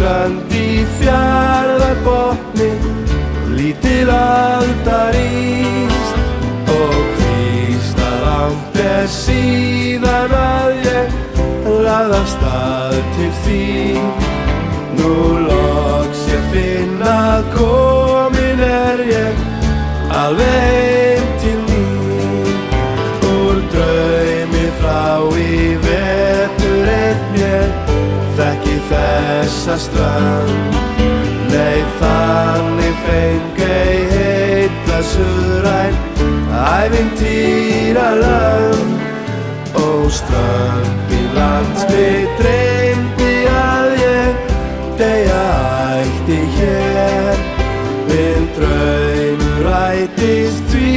strönd í fjarðarbotni, lítil alda rís og kvíslalamb síðan að ég lagði af stað til þín. Nú loks ég finna komin ég alveg heim til mín. Úr draumi frá í vetur einn ég þekki þessa strönd. Nei, þannig feng ei heilla suðræn ævintýralönd. Ó strönd mín lands, mig dreymdi að ég deyja ætti hér. Minn draumur rætist því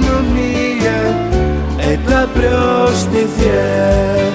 nú ég einn að brjósti þér.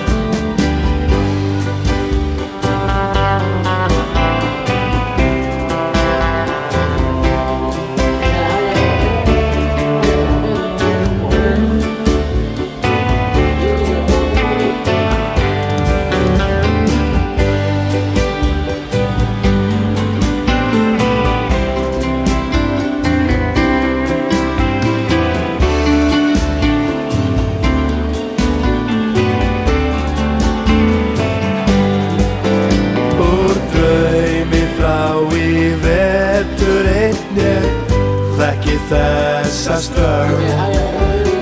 Þekki þessa strönd.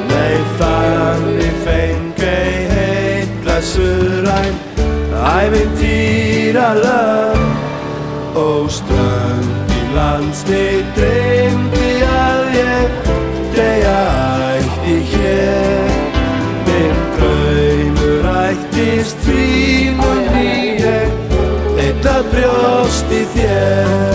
Nei, þannig feng ei heilla suðræn ævintýralönd. Ó strönd mín lands, mig dreymdi að ég deyja ætti hér. Minn draumur rættist því nú ég einn að brjósti þér.